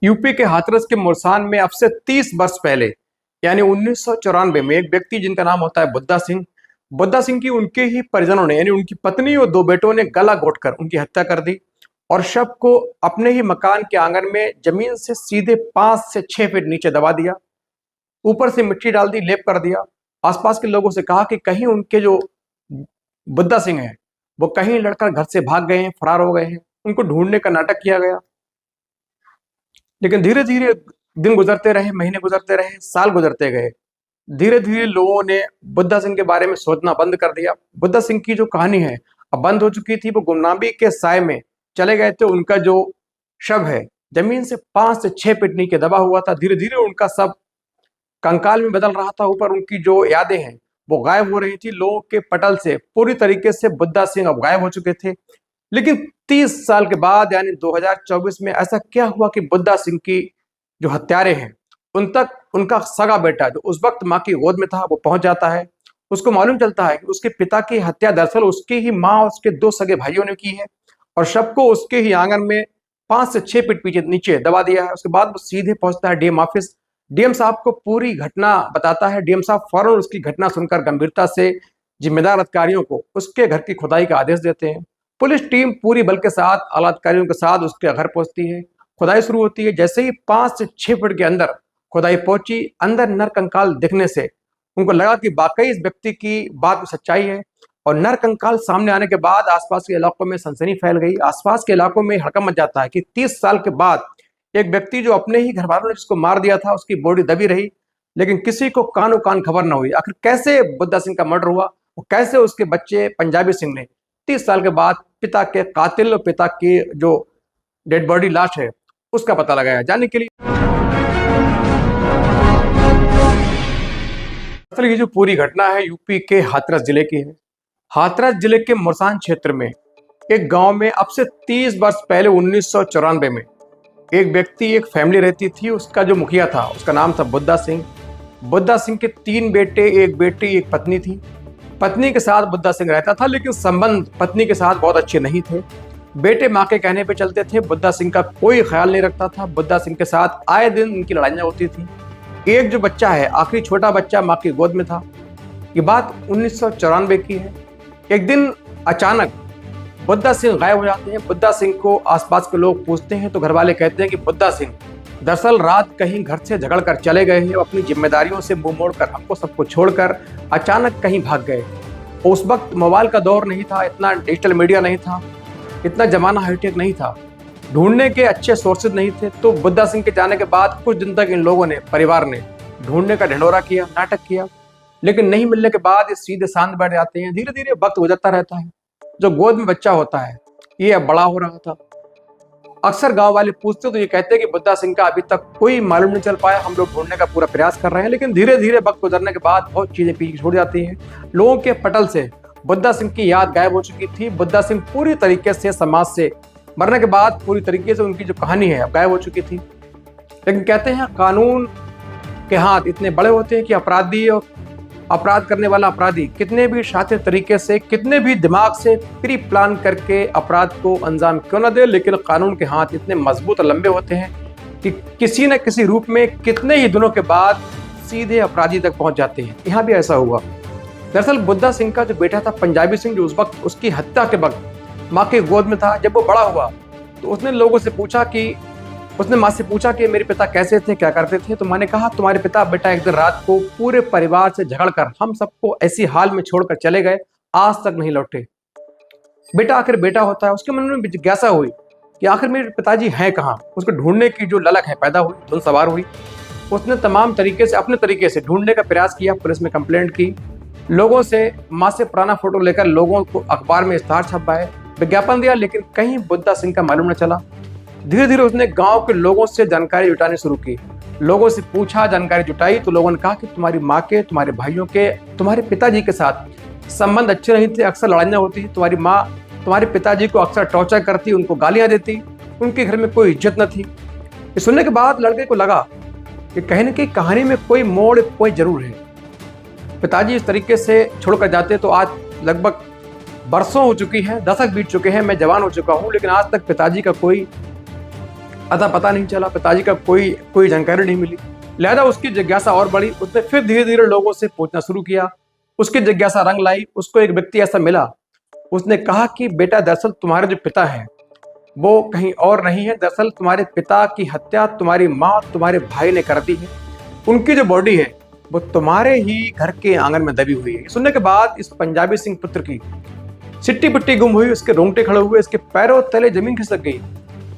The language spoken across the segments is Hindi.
यूपी के हाथरस के मुरसान में अब से 30 वर्ष पहले यानी 1994 में एक व्यक्ति जिनका नाम होता है बुद्धा सिंह की उनके ही परिजनों ने यानी उनकी पत्नी और दो बेटों ने गला घोटकर उनकी हत्या कर दी और शव को अपने ही मकान के आंगन में जमीन से सीधे 5 से 6 फीट नीचे दबा दिया। ऊपर से मिट्टी डाल दी, लेप कर दिया। आसपास के लोगों से कहा कि कहीं उनके जो बुद्धा सिंह है वो कहीं लड़कर घर से भाग गए हैं, फरार हो गए हैं। उनको ढूंढने का नाटक किया गया, लेकिन धीरे धीरे दिन गुजरते रहे, महीने गुजरते रहे, साल गुजरते गए। धीरे धीरे लोगों ने बुद्धा सिंह के बारे में सोचना बंद कर दिया। बुद्धा सिंह की जो कहानी है अब बंद हो चुकी थी। वो गुमनामी के साए में चले गए थे। उनका जो शव है जमीन से 5 से 6 फीट नीचे दबा हुआ था। धीरे धीरे उनका सब कंकाल में बदल रहा था। ऊपर उनकी जो यादें हैं वो गायब हो रही थी। लोगों के पटल से पूरी तरीके से बुद्धा सिंह अब गायब हो चुके थे। लेकिन 30 साल के बाद यानी 2024 में ऐसा क्या हुआ कि बुद्धा सिंह की जो हत्यारे हैं उन तक उनका सगा बेटा जो उस वक्त माँ की गोद में था वो पहुंच जाता है। उसको मालूम चलता है कि उसके पिता की हत्या दरअसल उसकी ही माँ और उसके 2 सगे भाइयों ने की है और शव को उसके ही आंगन में 5 से 6 फीट पीछे नीचे दबा दिया है। उसके बाद वो सीधे पहुंचता है डीएम ऑफिस। डीएम साहब को पूरी घटना बताता है। डीएम साहब फौरन उसकी घटना सुनकर गंभीरता से जिम्मेदार अधिकारियों को उसके घर की खुदाई का आदेश देते हैं। पुलिस टीम पूरी बल के साथ आला अधिकारियों के साथ उसके घर पहुंचती है। खुदाई शुरू होती है। जैसे ही 5 से 6 फीट के अंदर खुदाई पहुंची, अंदर नर कंकाल दिखने से उनको लगा कि वाकई इस व्यक्ति की बात में सच्चाई है। और नर कंकाल सामने आने के बाद आसपास के इलाकों में सनसनी फैल गई। आसपास के इलाकों में हड़कंप मच जाता है कि 30 साल के बाद एक व्यक्ति जो अपने ही घर वालों ने जिसको मार दिया था उसकी बॉडी दबी रही, लेकिन किसी को कानो कान खबर न हुई। आखिर कैसे बुद्धा सिंह का मर्डर हुआ और कैसे उसके बच्चे पंजाबी सिंह ने 30 साल के बाद पिता के कातिल और पिता की जो डेड बॉडी लाश है उसका पता लगाया। जानने के लिए असल ये जो पूरी घटना है यूपी के हाथरस जिले की है। हाथरस जिले के मुरसान क्षेत्र में एक गांव में अब से 30 वर्ष पहले 1994 में एक व्यक्ति, एक फैमिली रहती थी। उसका जो मुखिया था उसका नाम था बुद्धा सिंह। बुद्धा सिंह के 3 बेटे, एक बेटी, एक पत्नी थी। पत्नी के साथ बुद्धा सिंह रहता था, लेकिन संबंध पत्नी के साथ बहुत अच्छे नहीं थे। बेटे माँ के कहने पे चलते थे। बुद्धा सिंह का कोई ख्याल नहीं रखता था। बुद्धा सिंह के साथ आए दिन उनकी लड़ाइयाँ होती थी। एक जो बच्चा है, आखिरी छोटा बच्चा माँ की गोद में था। ये बात 1994 की है। एक दिन अचानक बुद्धा सिंह गायब हो जाते हैं। बुद्धा सिंह को आसपास के लोग पूछते हैं तो घर वाले कहते हैं कि बुद्धा सिंह दरअसल रात कहीं घर से झगड़ कर चले गए हैं। अपनी जिम्मेदारियों से मुंह मोड़कर हमको सबको छोड़कर अचानक कहीं भाग गए। उस वक्त मोबाइल का दौर नहीं था, इतना डिजिटल मीडिया नहीं था, इतना जमाना हाईटेक नहीं था, ढूंढने के अच्छे सोर्सेज नहीं थे। तो बुद्धा सिंह के जाने के बाद कुछ दिन तक इन लोगों ने, परिवार ने ढूंढने का ढिंढोरा किया, नाटक किया, लेकिन नहीं मिलने के बाद ये सीधे शांत बैठ जाते हैं। धीरे धीरे वक्त गुजरता रहता है। जो गोद में बच्चा होता है ये अब बड़ा हो रहा था। अक्सर गांव वाले पूछते तो ये कहते हैं कि बुद्धा सिंह का अभी तक कोई मालूम नहीं चल पाया। हम लोग ढूंढने का पूरा प्रयास कर रहे हैं, लेकिन धीरे धीरे वक्त गुजरने के बाद बहुत चीजें पीछे छूट जाती हैं। लोगों के पटल से बुद्धा सिंह की याद गायब हो चुकी थी। बुद्धा सिंह पूरी तरीके से समाज से मरने के बाद पूरी तरीके से उनकी जो कहानी है अब गायब हो चुकी थी। लेकिन कहते हैं कानून के हाथ इतने बड़े होते हैं कि अपराधी और अपराध करने वाला अपराधी कितने भी शातिर तरीके से, कितने भी दिमाग से प्री प्लान करके अपराध को अंजाम क्यों न दे, लेकिन कानून के हाथ इतने मजबूत और लंबे होते हैं कि किसी न किसी रूप में कितने ही दिनों के बाद सीधे अपराधी तक पहुंच जाते हैं। यहाँ भी ऐसा हुआ। दरअसल बुद्धा सिंह का जो बेटा था पंजाबी सिंह, जो उस वक्त उसकी हत्या के वक्त माँ की गोद में था, जब वो बड़ा हुआ तो उसने लोगों से पूछा कि उसने माँ से पूछा कि मेरे पिता कैसे थे, क्या करते थे। तो माँ ने कहा तुम्हारे पिता बेटा एक दिन रात को पूरे परिवार से झगड़कर हम सबको ऐसी हाल में छोड़कर चले गए, आज तक नहीं लौटे। बेटा आखिर बेटा होता है। उसके मन में जिज्ञासा हुई कि आखिर मेरे पिताजी हैं कहाँ। उसको ढूंढने की जो ललक है पैदा हुई, धुन सवार हुई। उसने तमाम तरीके से अपने तरीके से ढूंढने का प्रयास किया। पुलिस में कंप्लेंट की, लोगों से माँ से पुराना फोटो लेकर लोगों को अखबार में इश्तहार छपवाए, विज्ञापन दिया, लेकिन कहीं बुद्धा सिंह का मालूम न चला। धीरे धीरे उसने गांव के लोगों से जानकारी जुटानी शुरू की। लोगों से पूछा, जानकारी जुटाई तो लोगों ने कहा कि तुम्हारी माँ के, तुम्हारे भाइयों के, तुम्हारे पिताजी के साथ संबंध अच्छे नहीं थे, अक्सर लड़ाइयाँ होती। तुम्हारी माँ तुम्हारे पिताजी को अक्सर टॉर्चर करती, उनको गालियाँ देती, उनके घर में कोई इज्जत न थी। ये सुनने के बाद लड़के को लगा कि कहीं न कहीं कहानी में कोई मोड़, कोई जरूर है। पिताजी इस तरीके से छोड़कर जाते तो आज लगभग बरसों हो चुकी है, दशक बीत चुके हैं, मैं जवान हो चुका हूँ, लेकिन आज तक पिताजी का कोई अतः पता नहीं चला, पिताजी का कोई जानकारी नहीं मिली। लिहाजा उसकी जिज्ञासा और बढ़ी। उसने फिर धीरे धीरे लोगों से पूछना शुरू किया। उसकी जिज्ञासा रंग लाई। उसको एक व्यक्ति ऐसा मिला, उसने कहा कि बेटा, दरअसल तुम्हारे जो पिता हैं वो कहीं और नहीं है। दरअसल तुम्हारे पिता की हत्या तुम्हारी माँ, तुम्हारे भाई ने कर दी है। उनकी जो बॉडी है वो तुम्हारे ही घर के आंगन में दबी हुई है। सुनने के बाद इस पंजाबी सिंह पुत्र की सिट्टी पिट्टी गुम हुई, उसके रोंगटे खड़े हुए, इसके पैरों तले जमीन खिसक गई।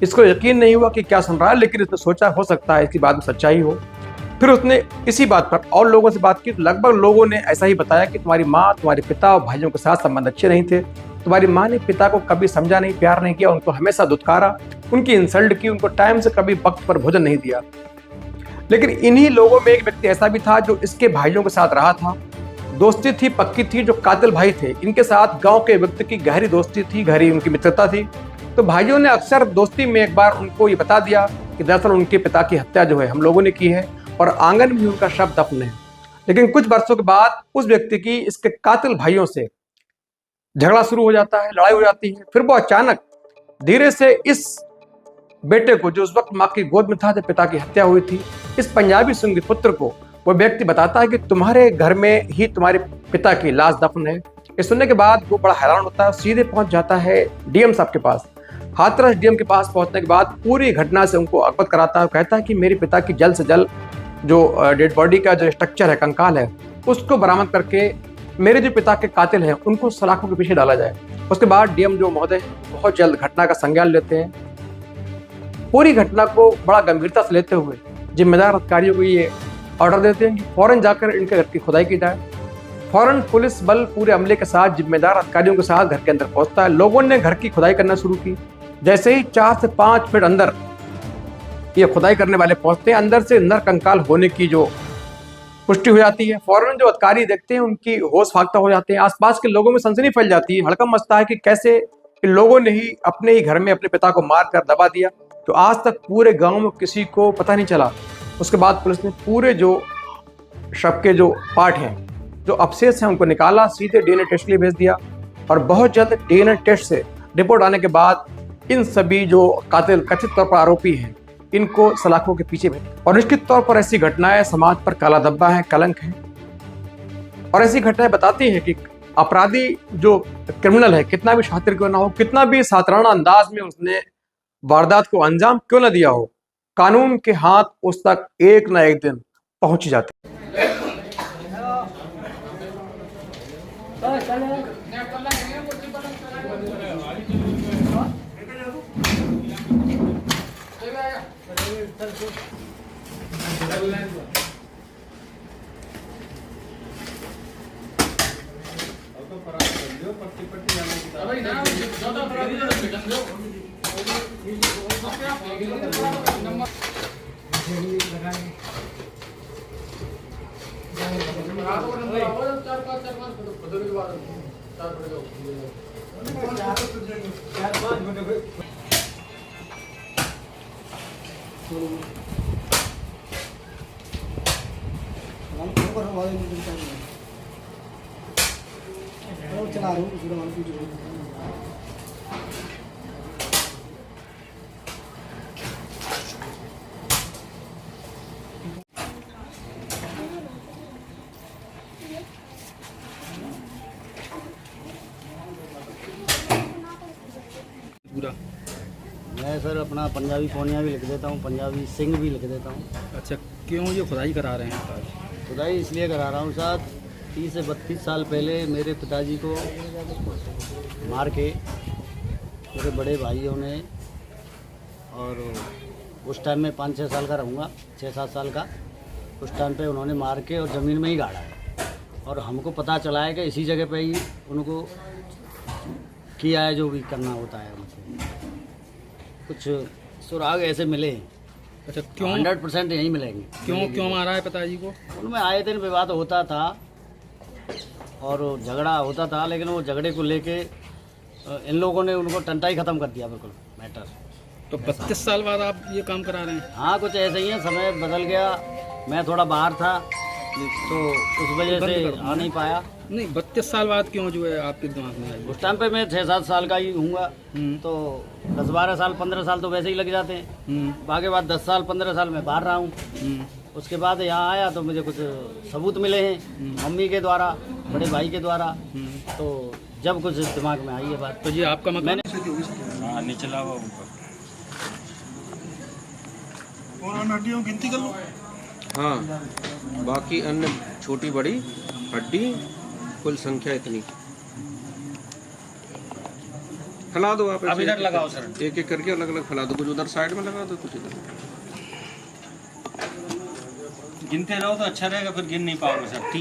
इसको यकीन नहीं हुआ कि क्या सुन रहा है, लेकिन इसने सोचा हो सकता है इसकी बात में सच्चाई हो। फिर उसने इसी बात पर और लोगों से बात की तो लगभग लोगों ने ऐसा ही बताया कि तुम्हारी माँ, तुम्हारे पिता और भाइयों के साथ संबंध अच्छे नहीं थे। तुम्हारी माँ ने पिता को कभी समझा नहीं, प्यार नहीं किया, उनको हमेशा दुत्कारा, उनकी इंसल्ट की, उनको टाइम से कभी वक्त पर भोजन नहीं दिया। लेकिन इन्हीं लोगों में एक व्यक्ति ऐसा भी था जो इसके भाइयों के साथ रहा था। दोस्ती थी, पक्की थी। जो कातिल भाई थे इनके साथ गांव के व्यक्ति की गहरी दोस्ती थी, गहरी उनकी मित्रता थी। तो भाइयों ने अक्सर दोस्ती में एक बार उनको ये बता दिया कि दरअसल उनके पिता की हत्या जो है हम लोगों ने की है और आंगन में उनका शव दफन है। लेकिन कुछ वर्षों के बाद उस व्यक्ति की इसके कातिल भाइयों से झगड़ा शुरू हो जाता है, लड़ाई हो जाती है। फिर वो अचानक धीरे से इस बेटे को, जो उस वक्त माँ की गोद में था जब पिता की हत्या हुई थी, इस पंजाबी सिंह पुत्र को वो व्यक्ति बताता है कि तुम्हारे घर में ही तुम्हारे पिता की लाश दफन है। ये सुनने के बाद वो बड़ा हैरान होता है, सीधे पहुंच जाता है डीएम साहब के पास। हाथरस डीएम के पास पहुंचने के बाद पूरी घटना से उनको अवगत कराता है। कहता है कि मेरे पिता की जल्द से जल्द जो डेड बॉडी का जो स्ट्रक्चर है, कंकाल है, उसको बरामद करके मेरे जो पिता के कातिल हैं उनको सलाखों के पीछे डाला जाए। उसके बाद डीएम जो महोदय बहुत जल्द घटना का संज्ञान लेते हैं। पूरी घटना को बड़ा गंभीरता से लेते हुए जिम्मेदार अधिकारियों को ये ऑर्डर देते हैं कि फौरन जाकर इनके घर की खुदाई की जाए। फौरन पुलिस बल पूरे अमले के साथ, जिम्मेदार अधिकारियों के साथ घर के अंदर पहुंचता है। लोगों ने घर की खुदाई करना शुरू की। जैसे ही 4 से 5 फीट अंदर ये खुदाई करने वाले पहुंचते हैं, अंदर से नर कंकाल होने की जो पुष्टि हो जाती है। फौरन जो अधिकारी देखते हैं उनकी होश फाख्ता हो जाते हैं। आसपास के लोगों में सनसनी फैल जाती है। हड़कंप मचता है कि कैसे इन लोगों ने ही अपने ही घर में अपने पिता को मार कर दबा दिया। तो आज तक पूरे गांव में किसी को पता नहीं चला। उसके बाद पुलिस ने पूरे जो शव के जो पार्ट हैं, जो अवशेष हैं, उनको निकाला, सीधे डीएनए टेस्ट के लिए भेज दिया। और बहुत जल्द डीएनए टेस्ट से रिपोर्ट आने के बाद इन सभी जो कातिल कथित तौर पर आरोपी हैं, इनको सलाखों के पीछे भेज। और निश्चित तौर पर ऐसी घटनाएं समाज पर काला धब्बा है, कलंक है। और ऐसी घटनाएं बताती हैं कि अपराधी जो क्रिमिनल है, कितना भी शातिर क्यों ना हो, कितना भी साधारण अंदाज में उसने वारदात को अंजाम क्यों न दिया हो, कानून के हाथ उस तक एक ना एक दिन पहुंच जाते। चला रहा हूँ। पूरा मैं सर अपना पंजाबी पौनिया भी लिख देता हूँ, पंजाबी सिंह भी लिख देता हूँ। अच्छा, क्यों ये खुदाई करा रहे हैं आज? खुदाई इसलिए करा रहा हूँ साहब, 30 से 32 साल पहले मेरे पिताजी को मार के मेरे बड़े भाइयों ने, और उस टाइम में 5-6 साल का रहूँगा, 6-7 साल का, उस टाइम पे उन्होंने मार के और ज़मीन में ही गाड़ा है। और हमको पता चला है कि इसी जगह पे ही उनको किया है जो भी करना होता है उनको। कुछ सुराग ऐसे मिले हैं। अच्छा, क्यों 100% यही मिलेंगे। क्यों मारा है पिताजी को? उनमें आए दिन विवाद होता था और झगड़ा होता था, लेकिन वो झगड़े को लेके इन लोगों ने उनको टंटा ही ख़त्म कर दिया बिल्कुल मैटर। तो 32 साल बाद आप ये काम करा रहे हैं? हाँ, कुछ ऐसे ही है, समय बदल गया। मैं थोड़ा बाहर था तो उस वजह बंद से कर दो। आ नहीं पाया। नहीं 32 साल बाद क्यों जो है आपके दिमाग में आई? उस टाइम पे मैं 6-7 साल का ही हूँगा, हम्म, तो 10-12 साल 15 साल तो वैसे ही लग जाते हैं। बाकी बाद 10 साल 15 साल मैं बाहर रहा हूँ। उसके बाद यहाँ आया तो मुझे कुछ सबूत मिले हैं मम्मी के द्वारा, बड़े भाई के द्वारा, तो जब कुछ दिमाग में आई है बात। तो ये आपका मकान? मैंने निचला हुआ ऊपर। और हड्डियों की गिनती कर लो। हाँ, बाकी अन्य छोटी बड़ी हड्डी कुल संख्या इतनी। फैला दो आप। अब इधर लगाओ सर। एक एक करके अलग अलग फैला दो, कुछ उधर साइड में लगा दो, कुछ इधर। गिनते रहो तो अच्छा रहेगा, फिर गिन नहीं पाओगे सर।